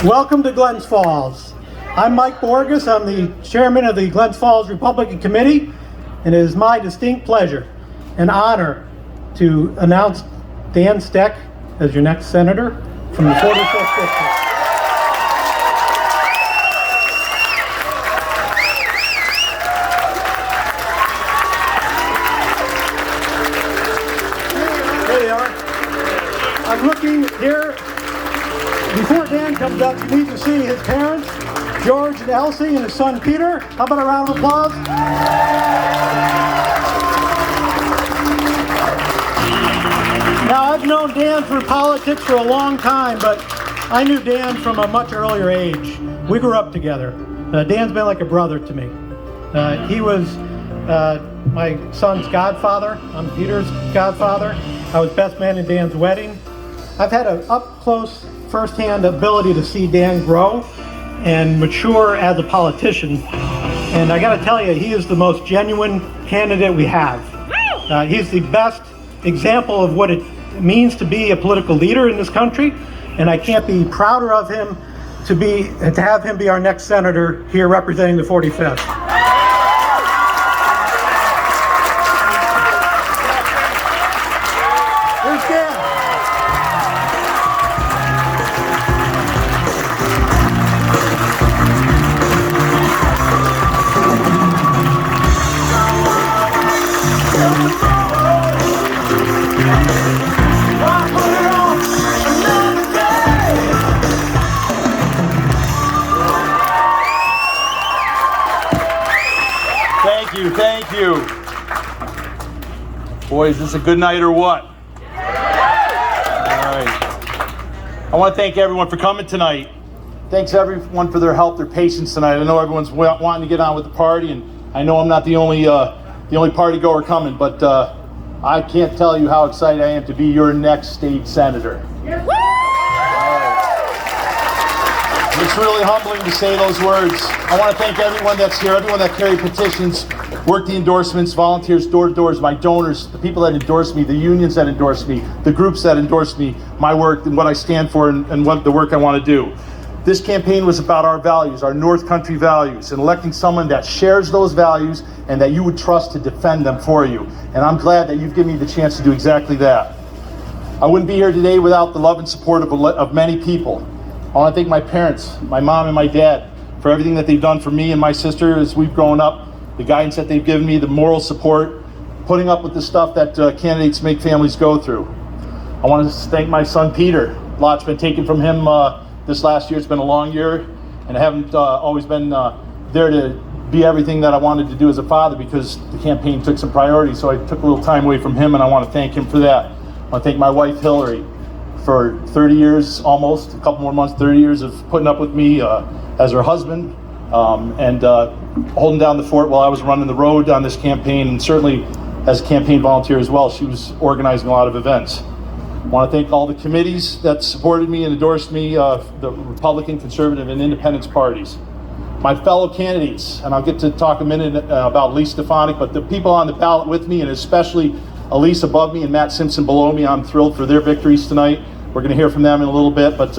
Welcome to Glens Falls. I'm Mike Borges. I'm the chairman of the Glens Falls Republican Committee, and it is my distinct pleasure and honor to announce Dan Stec as your next senator from the 45th District. There they are. I'm looking here. Before Dan comes up, you need to see his parents, George and Elsie, and his son Peter. How about a round of applause? Now, I've known Dan through politics for a long time, but I knew Dan from a much earlier age. We grew up together. Dan's been like a brother to me. He was my son's godfather. I'm Peter's godfather. I was best man in Dan's wedding. I've had an up-close, first-hand ability to see Dan grow and mature as a politician. And I gotta tell you, he is the most genuine candidate we have. He's the best example of what it means to be a political leader in this country, and I can't be prouder of him to have him be our next senator here representing the 45th. There's Dan. Thank you. Boy, is this a good night or what? All right. I want to thank everyone for coming tonight. Thanks everyone for their help, their patience tonight. I know everyone's wanting to get on with the party, and I know I'm not the only party goer coming, but I can't tell you how excited I am to be your next state senator. It's really humbling to say those words. I want to thank everyone that's here, everyone that carried petitions, worked the endorsements, volunteers, door to doors, my donors, the people that endorse me, the unions that endorse me, the groups that endorse me, my work and what I stand for and what the work I want to do. This campaign was about our values, our North Country values, and electing someone that shares those values and that you would trust to defend them for you. And I'm glad that you've given me the chance to do exactly that. I wouldn't be here today without the love and support of many people. I want to thank my parents, my mom and my dad, for everything that they've done for me and my sister as we've grown up, the guidance that they've given me, the moral support, putting up with the stuff that candidates make families go through. I want to thank my son Peter. A lot's been taken from him this last year. It's been a long year, and I haven't always been there to be everything that I wanted to do as a father because the campaign took some priority, so I took a little time away from him, and I want to thank him for that. I want to thank my wife Hillary for 30 years, almost, a couple more months, 30 years of putting up with me as her husband and holding down the fort while I was running the road on this campaign, and certainly as a campaign volunteer as well. She was organizing a lot of events. I want to thank all the committees that supported me and endorsed me, the Republican, Conservative, and Independence parties. My fellow candidates, and I'll get to talk a minute about Elise Stefanik, but the people on the ballot with me, and especially Elise above me and Matt Simpson below me, I'm thrilled for their victories tonight. We're going to hear from them in a little bit, but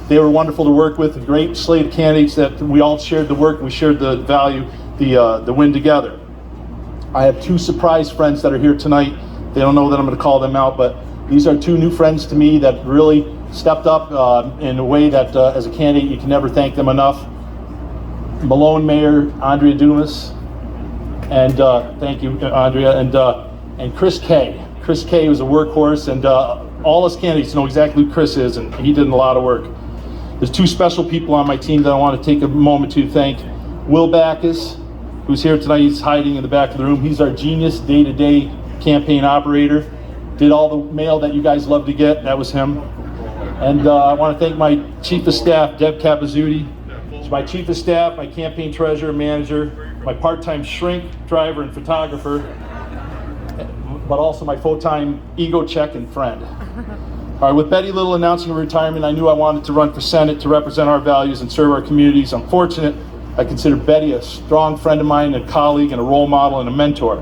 they were wonderful to work with, a great slate of candidates that we all shared the work, we shared the value, the win together. I have two surprise friends that are here tonight. They don't know that I'm going to call them out, but these are two new friends to me that really stepped up in a way that as a candidate you can never thank them enough. Malone Mayor Andrea Dumas, and thank you, Andrea, and Chris Kay. Chris Kay was a workhorse, and all us candidates know exactly who Chris is, and he did a lot of work. There's two special people on my team that I want to take a moment to thank. Will Backus, who's here tonight, he's hiding in the back of the room. He's our genius day-to-day campaign operator. Did all the mail that you guys love to get, that was him. And I want to thank my chief of staff, Deb Capizzuti. She's my chief of staff, my campaign treasurer, manager, my part-time shrink, driver, and photographer, but also my full-time ego check and friend. All right, with Betty Little announcing her retirement, I knew I wanted to run for Senate to represent our values and serve our communities. I'm fortunate. I consider Betty a strong friend of mine, a colleague, and a role model and a mentor.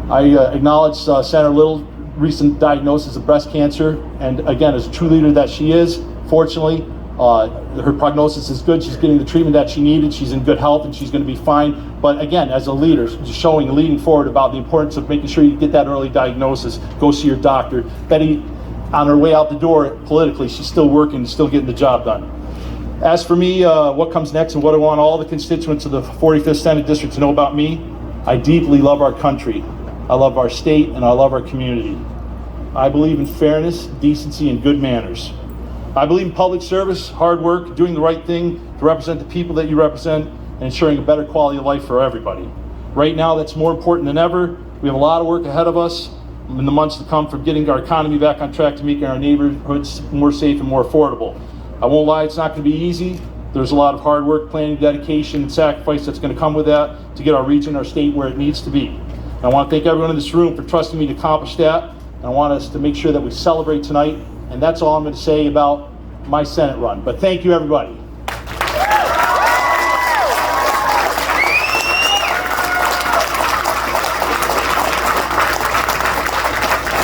I acknowledge Senator Little's recent diagnosis of breast cancer, and again, as a true leader that she is, fortunately, Her prognosis is good. She's getting the treatment that she needed. She's in good health and she's going to be fine. But again, as a leader, just leading forward about the importance of making sure you get that early diagnosis, go see your doctor. Betty, on her way out the door politically, she's still working, still getting the job done. As for me, what comes next and what I want all the constituents of the 45th Senate District to know about me, I deeply love our country. I love our state and I love our community. I believe in fairness, decency, and good manners. I believe in public service, hard work, doing the right thing to represent the people that you represent, and ensuring a better quality of life for everybody. Right now, that's more important than ever. We have a lot of work ahead of us in the months to come for getting our economy back on track to making our neighborhoods more safe and more affordable. I won't lie, it's not going to be easy. There's a lot of hard work, planning, dedication, and sacrifice that's going to come with that to get our region, our state where it needs to be. And I want to thank everyone in this room for trusting me to accomplish that. And I want us to make sure that we celebrate tonight. And that's all I'm going to say about my Senate run. But thank you, everybody.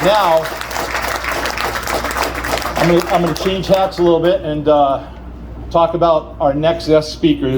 Now, I'm going to change hats a little bit and talk about our next guest speaker. This